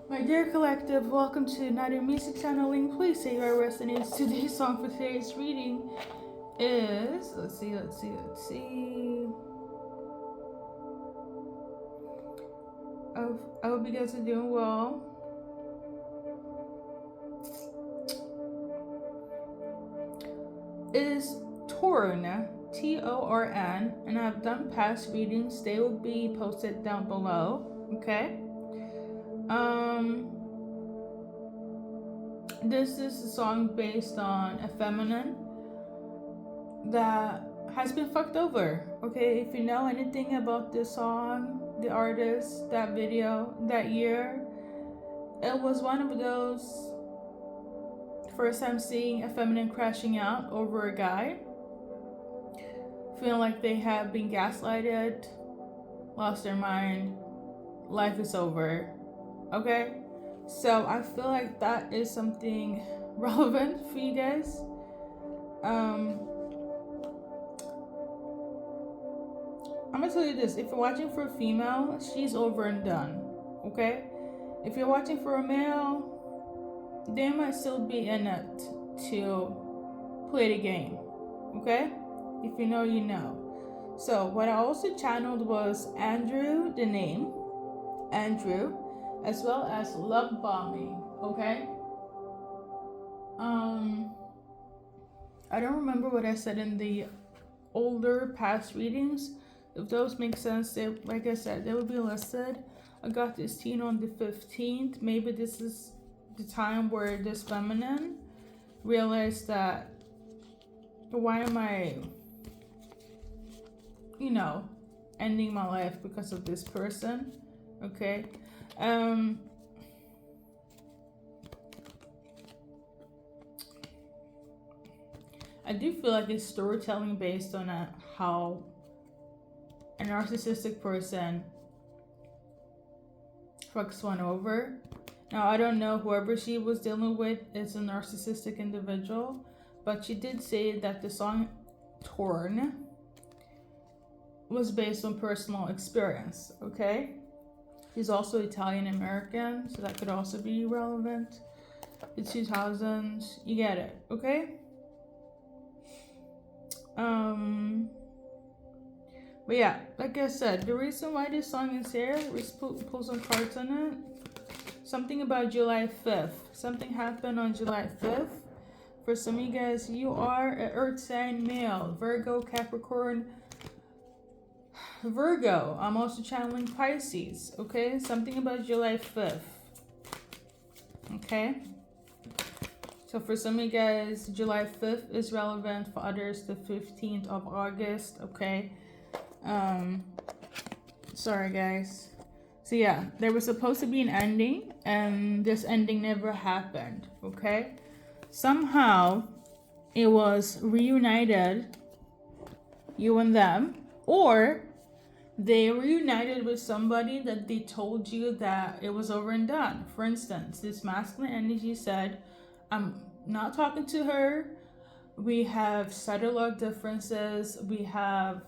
My dear collective, welcome to Another Music Channeling. Please say your resonates. Today's song for today's reading is let's see. I hope you guys are doing well. Is Torn, Torn, and I've done past readings. They will be posted down below. Okay. This is a song based on a feminine that has been fucked over. Okay, if you know anything about this song, the artist, that video, that year, it was one of those first time seeing a feminine crashing out over a guy, feeling like they have been gaslighted, lost their mind, life is over. Okay, so I feel like that is something relevant for you guys. I'm gonna tell you this: if you're watching for a female, she's over and done. Okay, if you're watching for a male, they might still be in it to play the game. Okay, if you know, you know. So what I also channeled was Andrew, the name Andrew, as well as love bombing. Okay. I don't remember what I said in the older past readings. If those make sense, they, like I said, they will be listed. I got this teen on the 15th. Maybe this is the time where this feminine realized that why am I, ending my life because of this person? Okay. I do feel like it's storytelling based on how a narcissistic person fucks one over. Now, I don't know whoever she was dealing with is a narcissistic individual, but she did say that the song Torn was based on personal experience, okay? She's also Italian American, so that could also be relevant. The 2000s, you get it, okay? But yeah, like I said, the reason why this song is here, we pull some cards on it. Something about July 5th. Something happened on July 5th. For some of you guys, you are an earth sign male, Virgo, Capricorn, Virgo. I'm also channeling Pisces, okay? Something about July 5th. Okay? So for some of you guys, July 5th is relevant. For others, the 15th of August, okay? Sorry guys. So yeah, there was supposed to be an ending, and this ending never happened, okay? Somehow, it was reunited, you and them, or they reunited with somebody that they told you that it was over and done. For instance, this masculine energy said, I'm not talking to her. We have settled our differences. We have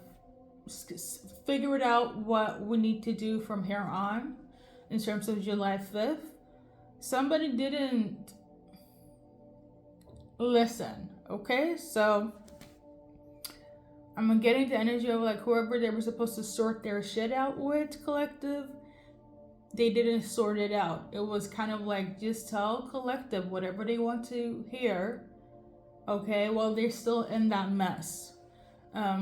figured out what we need to do from here on in terms of July 5th. Somebody didn't listen, okay? So I'm getting the energy of like whoever they were supposed to sort their shit out with, collective, they didn't sort it out. It was kind of like, just tell collective whatever they want to hear, okay, while they're still in that mess.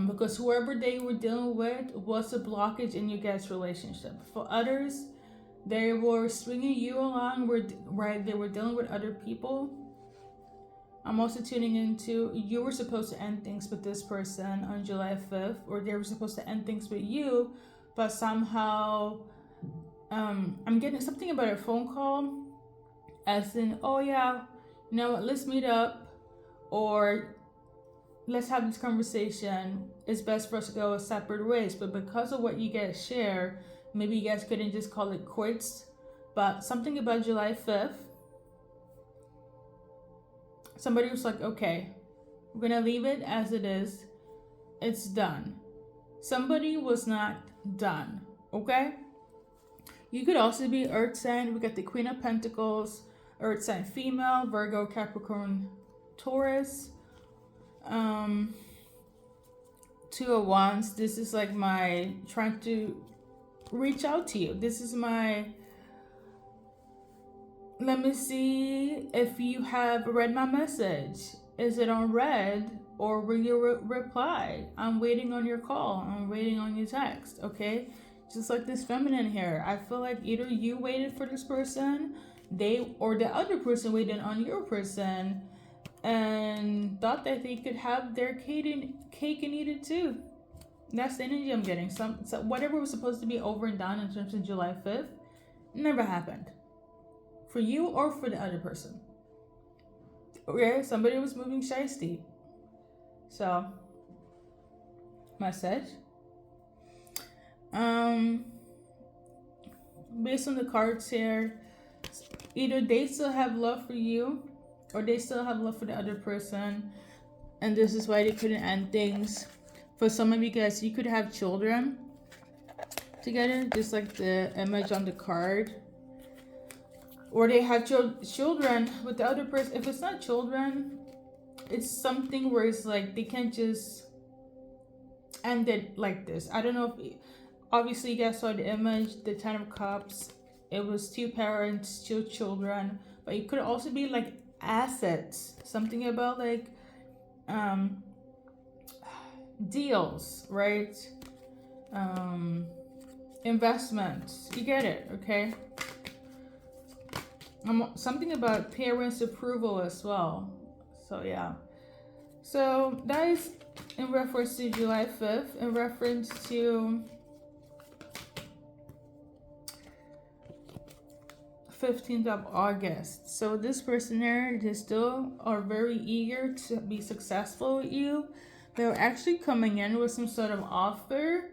Because whoever they were dealing with was a blockage in your guys' relationship. For others, they were stringing you along where they were dealing with other people. I'm also tuning into, you were supposed to end things with this person on July 5th, or they were supposed to end things with you, but somehow, I'm getting something about a phone call, as in, oh yeah, you know what, let's meet up, or let's have this conversation. It's best for us to go separate ways. But because of what you guys share, maybe you guys couldn't just call it quits. But something about July 5th, somebody was like, okay, we're gonna leave it as it is. It's done. Somebody was not done, okay? You could also be earth sign. We got the Queen of Pentacles, earth sign female, Virgo, Capricorn, Taurus. Two of Wands. This is like my trying to reach out to you. This is my, let me see if you have read my message. Is it on read, or will you reply? I'm waiting on your call. I'm waiting on your text. Okay, just like this feminine here. I feel like either you waited for this person, they or the other person waited on your person, and thought that they could have their cake and eat it too. That's the energy I'm getting. So whatever was supposed to be over and done in terms of July 5th never happened. For you or for the other person. Okay, somebody was moving shiesty. So, message. Based on the cards here, either they still have love for you or they still have love for the other person, and this is why they couldn't end things. For some of you guys, you could have children together, just like the image on the card. Or they have children with the other person. If it's not children, it's something where it's like they can't just end it like this. I don't know if, obviously you guys saw the image, the 10 of Cups. It was two parents, two children. But it could also be like assets. Something about like deals, right? Investments. You get it, okay? Something about parents' approval as well. So yeah. So that is in reference to July 5th. In reference to 15th of August. So this person there, they still are very eager to be successful with you. They're actually coming in with some sort of offer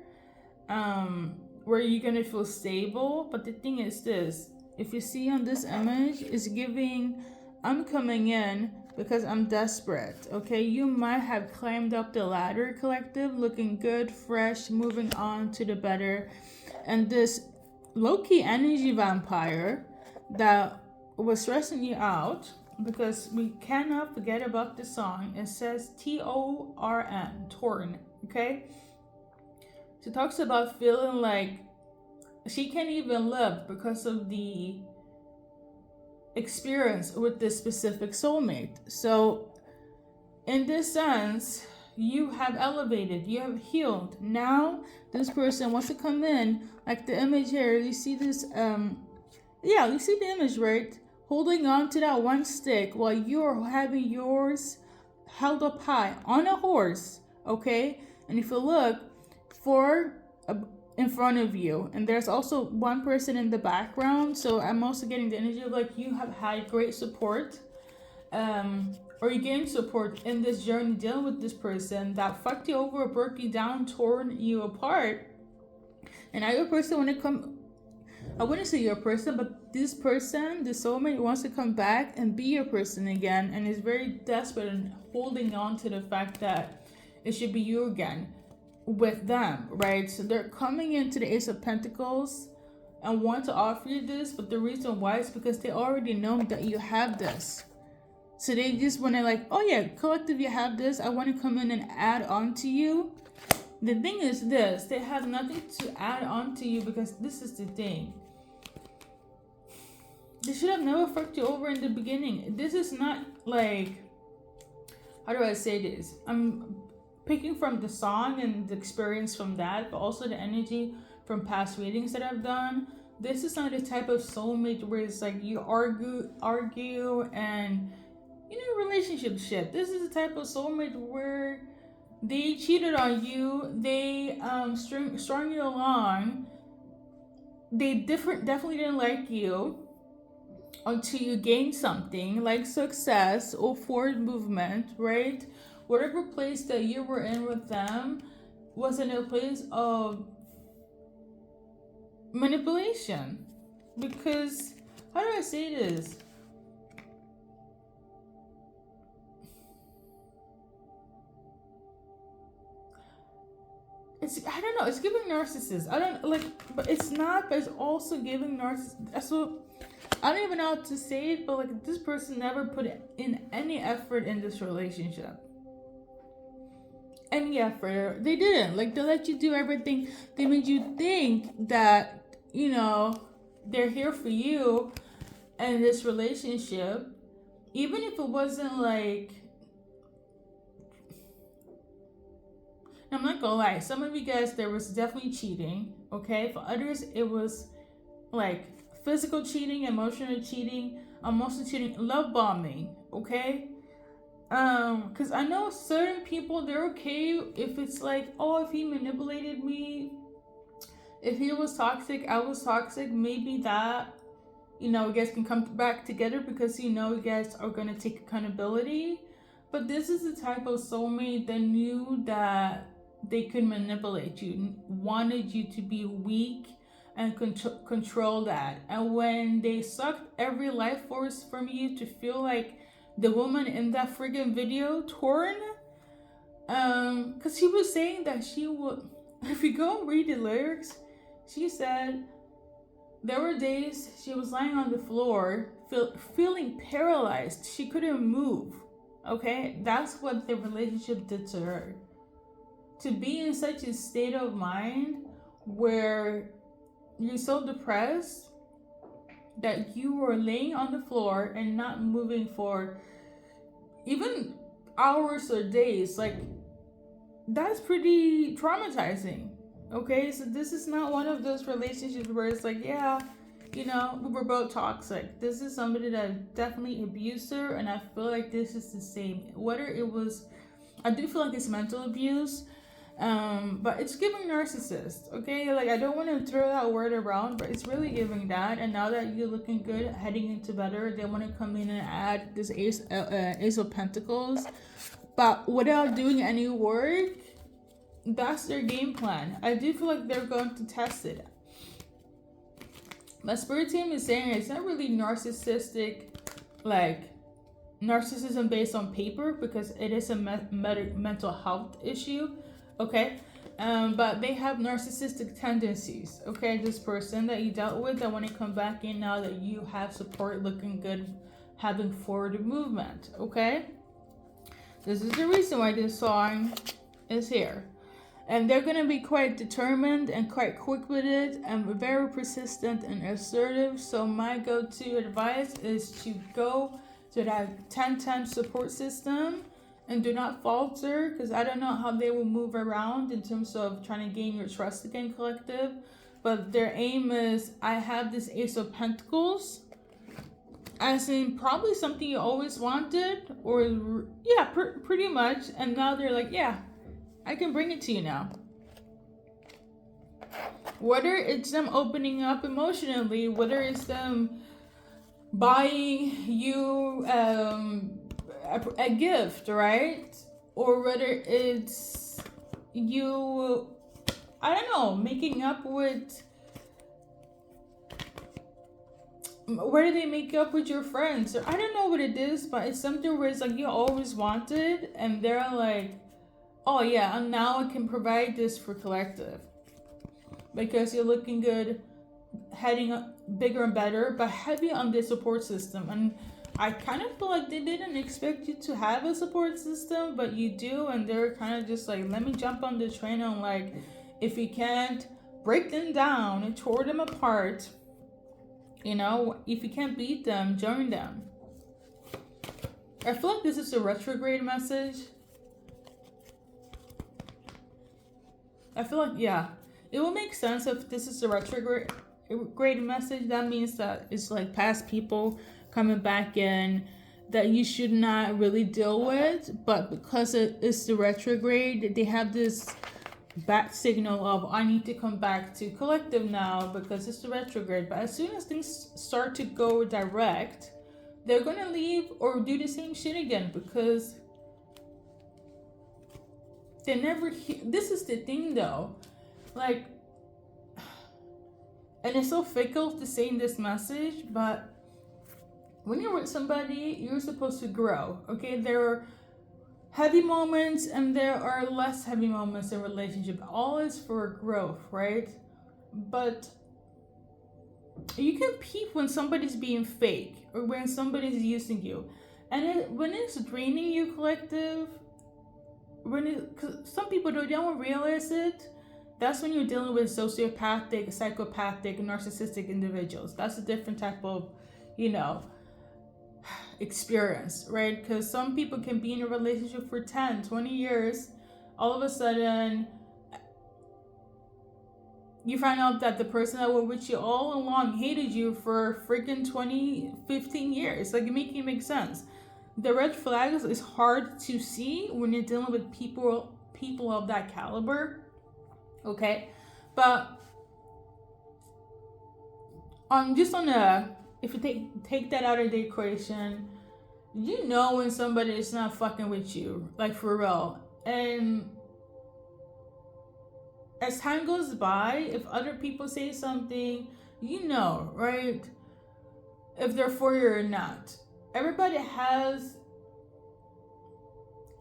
where you're going to feel stable. But the thing is this. If you see on this image, it's giving, I'm coming in because I'm desperate, okay? You might have climbed up the ladder, collective, looking good, fresh, moving on to the better. And this low-key energy vampire that was stressing you out, because we cannot forget about the song. It says T-O-R-N, Torn, okay? So it talks about feeling like she can't even live because of the experience with this specific soulmate. So in this sense, you have elevated, you have healed. Now this person wants to come in, like the image here. You see this, you see the image, right? Holding on to that one stick while you're having yours held up high on a horse, okay? And if you look in front of you, and there's also one person in the background, so I'm also getting the energy of like you have had great support, or you gained support in this journey dealing with this person that fucked you over, broke you down, torn you apart. And now your person, when it come, I wouldn't say your person, but this person, the soulmate, wants to come back and be your person again, and is very desperate and holding on to the fact that it should be you again with them, right? So they're coming into the Ace of Pentacles and want to offer you this, but the reason why is because they already know that you have this. So they just want to like, oh yeah, collective, you have this. I want to come in and add on to you. The thing is this, they have nothing to add on to you, because this is the thing. They should have never fucked you over in the beginning. This is not like, how do I say this? I'm picking from the song and the experience from that, but also the energy from past readings that I've done. This is not the type of soulmate where it's like you argue and, you know, relationship shit. This is the type of soulmate where they cheated on you, they strung you along, they definitely didn't like you until you gained something like success or forward movement, right? Whatever place that you were in with them was in a place of manipulation. Because, how do I say this? I don't know, it's giving narcissist. I don't like, but it's not, but it's also giving narcissist. So I don't even know how to say it, but like this person never put in any effort in this relationship. Any effort. They didn't. Like, they let you do everything. They made you think that, you know, they're here for you and this relationship. Even if it wasn't like, I'm not gonna lie, some of you guys, there was definitely cheating, okay? For others, it was like physical cheating, emotional cheating, love bombing, okay? Because I know certain people, they're okay if it's like, oh, if he manipulated me, if he was toxic, I was toxic, maybe that, you know, you guys can come back together because you know you guys are gonna take accountability. But this is the type of soulmate that knew that they could manipulate you, wanted you to be weak and control that. And when they sucked every life force from you to feel like the woman in that friggin' video, Torn, because she was saying that she would, if you go and read the lyrics, she said there were days she was lying on the floor, feeling paralyzed. She couldn't move, okay? That's what the relationship did to her. To be in such a state of mind where you're so depressed that you were laying on the floor and not moving for even hours or days, like, that's pretty traumatizing, okay? So this is not one of those relationships where it's like, yeah, you know, we were both toxic. This is somebody that definitely abused her, and I feel like this is the same. Whether it was, I do feel like it's mental abuse, but it's giving narcissist, okay? Like, I don't want to throw that word around, but it's really giving that. And now that you're looking good, heading into better, they want to come in and add this ace of pentacles, but without doing any work. That's their game plan. I do feel like they're going to test it. My spirit team is saying it's not really narcissistic, like narcissism based on paper, because it is a mental health issue, okay? But they have narcissistic tendencies, okay? This person that you dealt with, that want to come back in now that you have support, looking good, having forward movement, okay? This is the reason why this song is here. And they're going to be quite determined and quite quick with it and very persistent and assertive. So my go-to advice is to go to that 10-10 support system and do not falter, because I don't know how they will move around in terms of trying to gain your trust again, collective. But their aim is, I have this Ace of Pentacles, as in probably something you always wanted, or yeah, pretty much. And now they're like, yeah, I can bring it to you now. Whether it's them opening up emotionally, whether it's them buying you a gift, right? Or whether it's you, I don't know, making up with, where do they make up with your friends? Or I don't know what it is, but it's something where it's like you always wanted, and they're like, oh yeah, and now I can provide this for collective. Because you're looking good, heading up bigger and better, but heavy on the support system. And I kind of feel like they didn't expect you to have a support system, but you do, and they're kind of just like, let me jump on the train, and like, if you can't break them down and tore them apart, you know, if you can't beat them, join them. I feel like this is a retrograde message. I feel like, yeah, it will make sense if this is a retrograde message. That means that it's like past people coming back in that you should not really deal with. But because it's the retrograde, they have this bat signal of, I need to come back to collective now because it's the retrograde. But as soon as things start to go direct, they're going to leave or do the same shit again, because they never this is the thing though, like, and it's so fickle to say in this message, but when you're with somebody, you're supposed to grow, okay? They're heavy moments and there are less heavy moments in relationship. All is for growth, right? But you can peep when somebody's being fake or when somebody's using you. And when it's draining you, collective, cause some people don't realize it, that's when you're dealing with sociopathic, psychopathic, narcissistic individuals. That's a different type of, experience, right? Because some people can be in a relationship for 10, 20 years. All of a sudden, you find out that the person that was with you all along hated you for freaking 20, 15 years. Like, it make sense. The red flags is hard to see when you're dealing with people of that caliber. Okay? But if you take that out of the equation, you know when somebody is not fucking with you, like for real. And as time goes by, if other people say something, right? If they're for you or not. Everybody has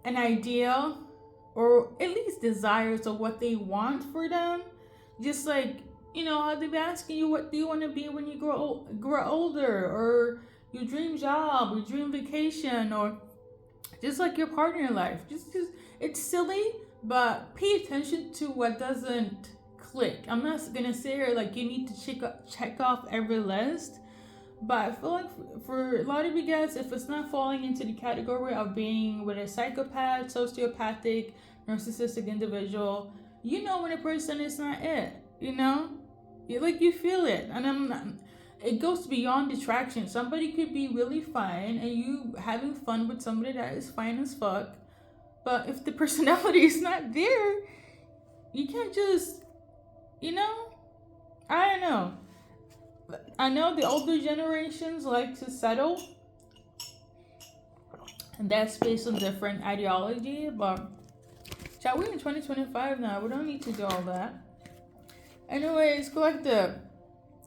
an idea or at least desires of what they want for them. Just like, how they've been asking you, what do you want to be when you grow older, or your dream job, your dream vacation, or just like your partner in life. Just it's silly, but pay attention to what doesn't click. I'm not gonna say here like you need to check off every list, but I feel like for a lot of you guys, if it's not falling into the category of being with a psychopath, sociopathic, narcissistic individual, when a person is not it. You feel it. And it goes beyond distraction. Somebody could be really fine and you having fun with somebody that is fine as fuck, but if the personality is not there, you can't just, I don't know. I know the older generations like to settle, and that's based on different ideology, but child, we're in 2025 now. We don't need to do all that. Anyways, collective.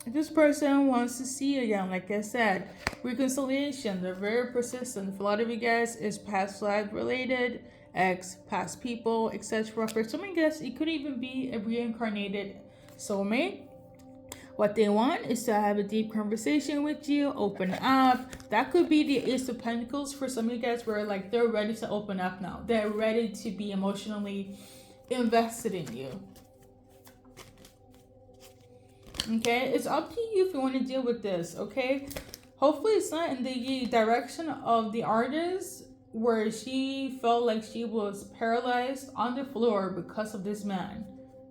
This person wants to see you again. Like I said, reconciliation. They're very persistent. For a lot of you guys, it's past life related, ex, past people, etc. For some of you guys, it could even be a reincarnated soulmate. What they want is to have a deep conversation with you, open up. That could be the Ace of Pentacles for some of you guys where like they're ready to open up now. They're ready to be emotionally invested in you. Okay, it's up to you if you want to deal with this, okay? Hopefully it's not in the direction of the artist where she felt like she was paralyzed on the floor because of this man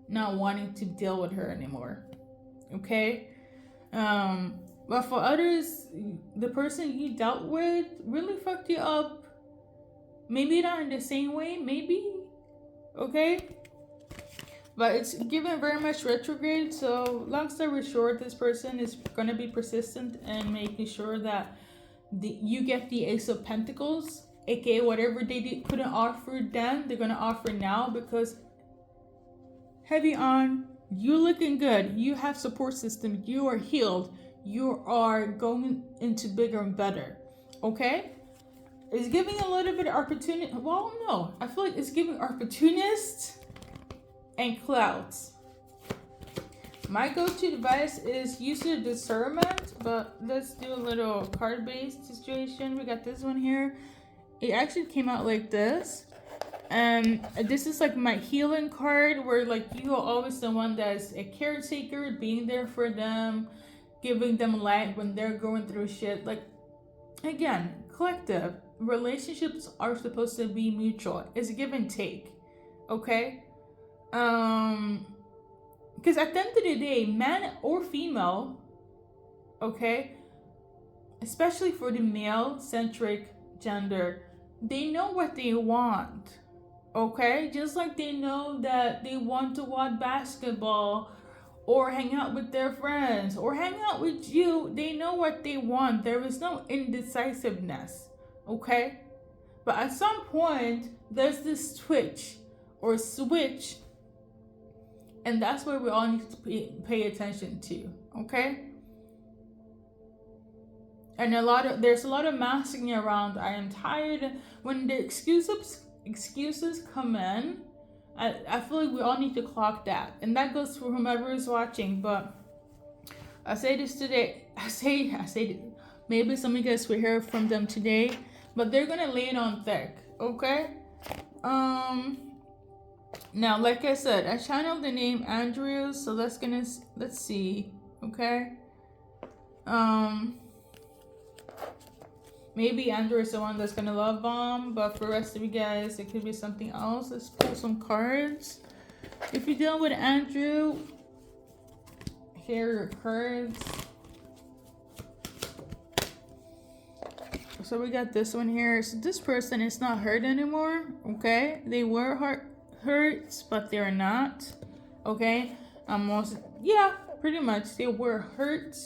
not wanting to deal with her anymore. Okay? But for others, the person you dealt with really fucked you up. Maybe not in the same way, maybe. Okay? But it's given very much retrograde, so long story short, this person is going to be persistent and making sure that you get the Ace of Pentacles, aka whatever they couldn't offer then, they're going to offer now, because heavy on, you're looking good, you have support system, you are healed, you are going into bigger and better, okay? It's giving a little bit of opportunity. Well, no, I feel like it's giving opportunists and clouds. My go-to device is usually discernment, but let's do a little card-based situation. We got this one here. It actually came out like this. And this is like my healing card, where like you are always the one that's a caretaker, being there for them, giving them light when they're going through shit. Like, again, collective. Relationships are supposed to be mutual. It's a give and take. Okay? Because at the end of the day, man or female, okay, especially for the male-centric gender, they know what they want, okay? Just like they know that they want to watch basketball or hang out with their friends or hang out with you, they know what they want. There is no indecisiveness, okay? But at some point, there's this twitch or switch, and that's where we all need to pay attention to, okay? And there's a lot of masking around. I am tired. When the excuses come in, I feel like we all need to clock that. And that goes for whomever is watching. But I say this today. I say maybe some of you guys will hear from them today. But they're gonna lay it on thick, okay? Now, like I said, I channeled the name Andrew, so let's see, okay? Maybe Andrew is the one that's gonna love bomb, but for the rest of you guys, it could be something else. Let's pull some cards. If you're dealing with Andrew, here are your cards. So we got this one here. So this person is not hurt anymore, okay? They were hurt, but they're not, okay? Yeah, pretty much. They were hurt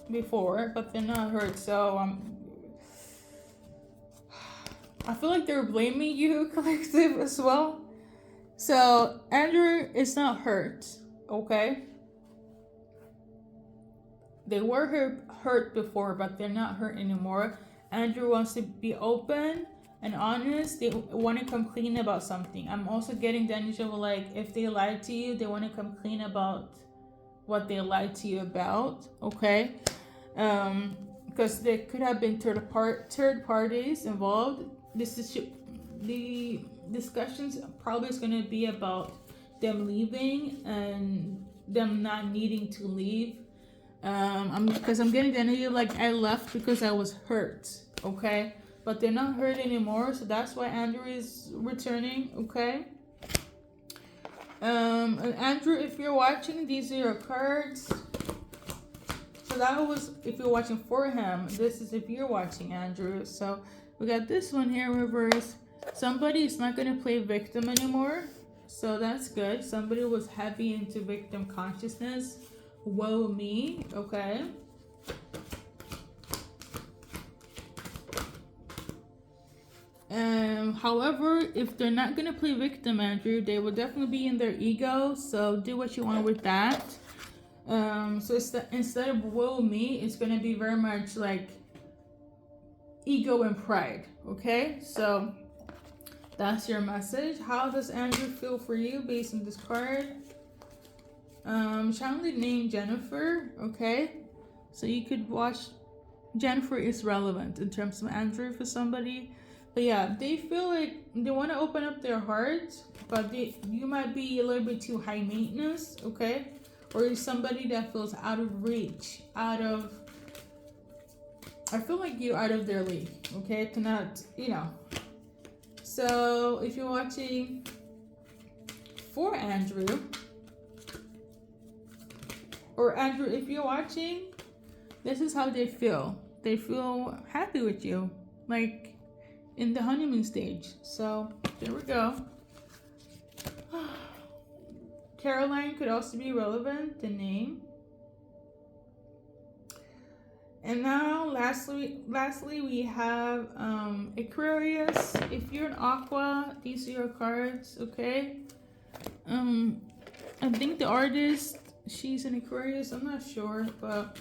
before, but they're not hurt. So I feel like they're blaming you, collective, as well. So Andrew is not hurt, okay? They were hurt before, but they're not hurt anymore. Andrew wants to be open and honest. They want to come clean about something. I'm also getting the energy of, like, if they lied to you, they want to come clean about what they lied to you about, okay? Because there could have been third parties involved. The discussions probably is going to be about them leaving and them not needing to leave. Because I'm getting the energy like I left because I was hurt, okay? But they're not hurt anymore, so that's why Andrew is returning, okay? And Andrew, if you're watching, these are your cards. So that was if you're watching for him. This is if you're watching Andrew. So we got this one here, reverse. Somebody is not going to play victim anymore, so that's good. Somebody was heavy into victim consciousness. Woe me, okay? However, if they're not going to play victim, Andrew, they will definitely be in their ego, so do what you want with that. So instead of woe me, it's going to be very much like ego and pride, okay? So that's your message. How does Andrew feel for you based on this card? Channel the name Jennifer, okay? So you could watch. Jennifer is relevant in terms of Andrew for somebody. But yeah, they feel like they want to open up their heart, but you might be a little bit too high maintenance, okay? Or you're somebody that feels out of reach, I feel like you're out of their league, okay? To not, So if you're watching for Andrew, or Andrew, if you're watching, this is how they feel. They feel happy with you, like in the honeymoon stage. So there we go. Caroline could also be relevant, the name. And now lastly we have Aquarius. If you're an Aqua, these are your cards, okay? I think the artist, she's an Aquarius, I'm not sure, but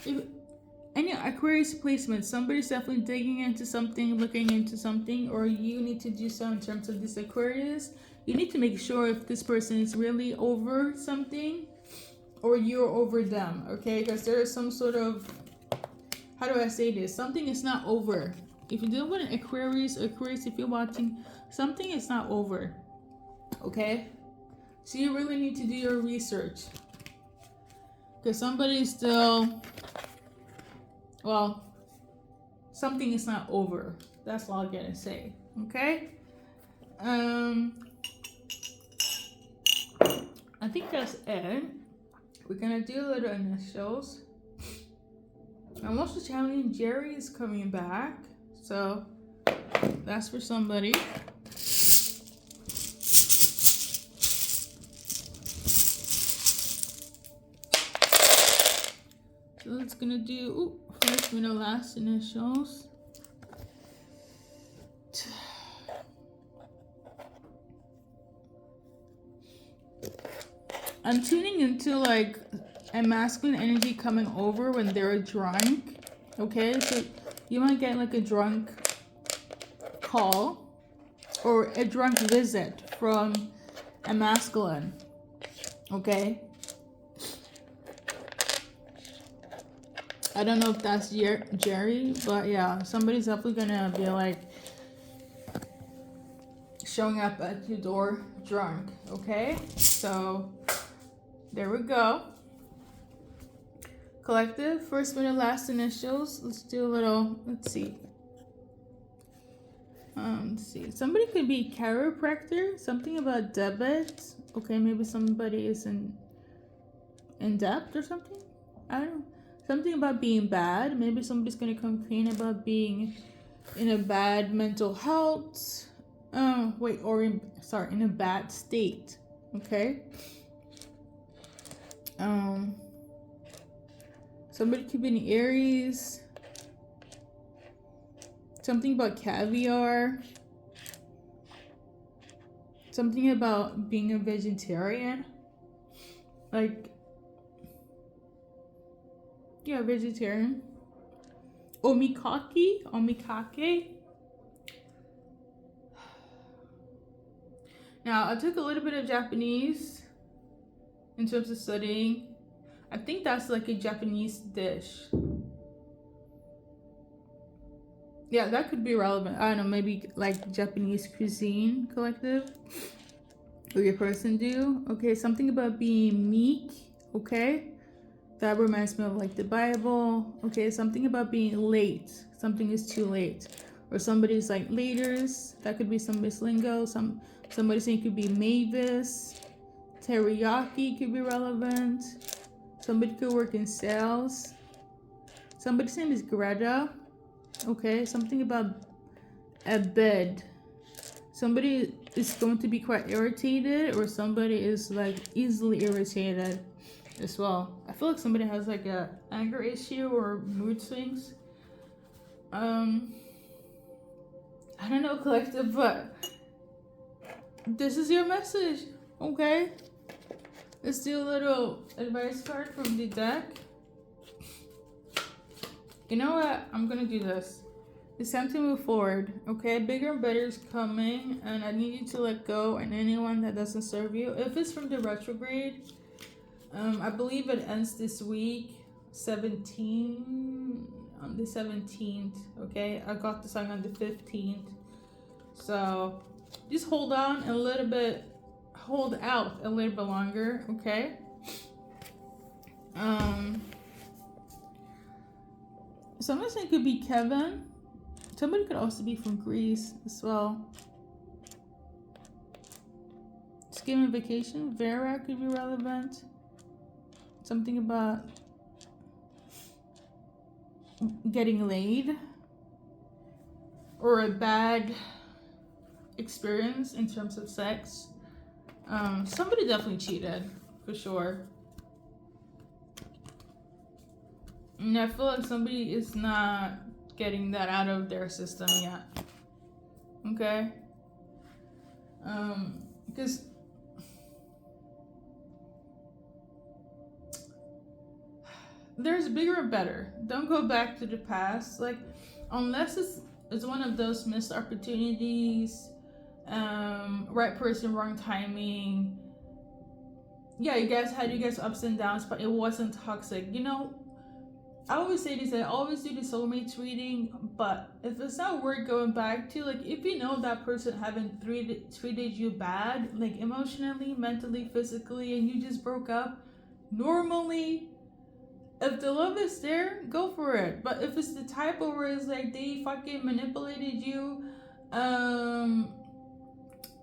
if any Aquarius placement, somebody's definitely digging into something, looking into something, or you need to do so in terms of this Aquarius. You need to make sure if this person is really over something or you're over them, okay? Because there is some sort of, how do I say this? Something is not over. If you deal with an Aquarius, if you're watching, something is not over, okay? So you really need to do your research. Because somebody is still, well, something is not over. That's all I'm gonna say, okay? I think that's it. We're gonna do a little initials. I'm also channeling Jerry is coming back. So that's for somebody. So it's gonna do first, middle, last initials. I'm tuning into like a masculine energy coming over when they're drunk. Okay, so you might get like a drunk call or a drunk visit from a masculine. Okay? I don't know if that's Jerry, but yeah, somebody's definitely gonna be like showing up at your door drunk. Okay? So there we go. Collective, first, middle, last initials. Let's do a little, let's see. Let's see. Somebody could be chiropractor, something about debit. Okay, maybe somebody is in debt or something. I don't know. Something about being bad. Maybe somebody's gonna complain about being in a bad mental health. In a bad state. Okay. Somebody could be an Aries. Something about caviar. Something about being a vegetarian. Like, yeah, vegetarian. Omikake. Now, I took a little bit of Japanese in terms of studying. I think that's like a Japanese dish. Yeah, that could be relevant. I don't know, maybe like Japanese cuisine collective. Or your person do. Okay, something about being meek. Okay. That reminds me of like the Bible. Okay, something about being late. Something is too late. Or somebody's like laters. That could be somebody's lingo. Somebody saying it could be Mavis. Teriyaki could be relevant. Somebody could work in sales. Somebody's name is Greta. Okay, something about a bed. Somebody is going to be quite irritated, or somebody is like easily irritated as well. I feel like somebody has like a anger issue or mood swings. I don't know, collective, but this is your message. Okay, let's do a little advice card from the deck. You know what? I'm gonna do this. It's time to move forward. Okay, bigger and better is coming, and I need you to let go and anyone that doesn't serve you. If it's from the retrograde, I believe it ends this week, on the 17th. Okay, I got the song on the 15th. So just hold out a little bit longer. Okay. Somebody saying it could be Kevin. Somebody could also be from Greece as well. Skimming vacation. Vera could be relevant. Something about getting laid. Or a bad experience in terms of sex. Somebody definitely cheated. For sure. And I feel like somebody is not getting that out of their system yet. Okay? Because there's bigger and better. Don't go back to the past. Like, unless it's one of those missed opportunities, right person, wrong timing. Yeah, you guys had ups and downs, but it wasn't toxic. You know, I always say this, I always do the soulmates reading, but if it's not worth going back to, like, if you know that person haven't treated you bad, like emotionally, mentally, physically, and you just broke up, normally, if the love is there, go for it. But if it's the type of where it's like they fucking manipulated you,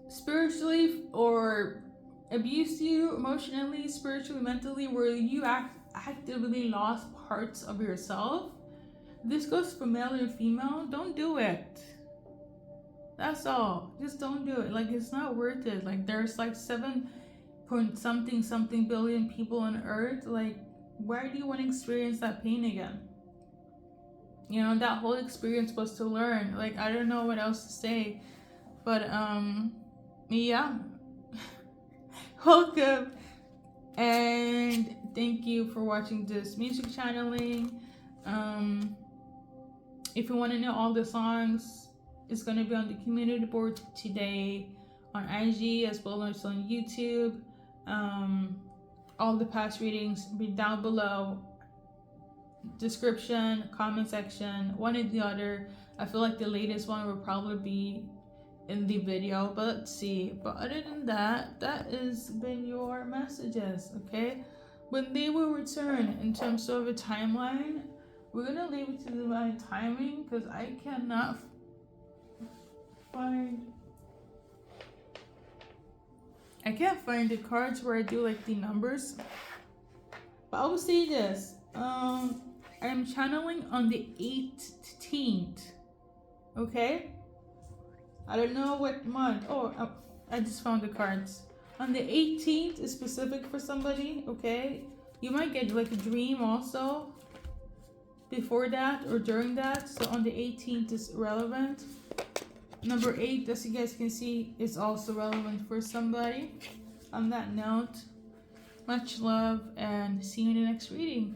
spiritually, or abused you emotionally, spiritually, mentally, where you actively lost parts of yourself, this goes for male and female, don't do it. That's all. Just don't do it. Like, it's not worth it. Like, there's like 7 point something billion people on earth. Like, why do you want to experience that pain again? You know, that whole experience was to learn. Like, I don't know what else to say, but yeah. Welcome, and thank you for watching this music channeling. If you want to know all the songs, is going to be on the community board today on IG as well as on YouTube. All the past readings be down below, description, comment section, one or the other. I feel like the latest one will probably be in the video, but let's see. But other than that, that has been your messages, okay? When they will return in terms of a timeline, we're gonna leave it to divine timing because I cannot find. I can't find the cards where I do like the numbers. But I will say this. I'm channeling on the 18th. Okay? I don't know what month. Oh, I just found the cards. On the 18th is specific for somebody, okay? You might get like a dream also before that or during that. So on the 18th is relevant. Number 8, as you guys can see, is also relevant for somebody. On that note, much love and see you in the next reading.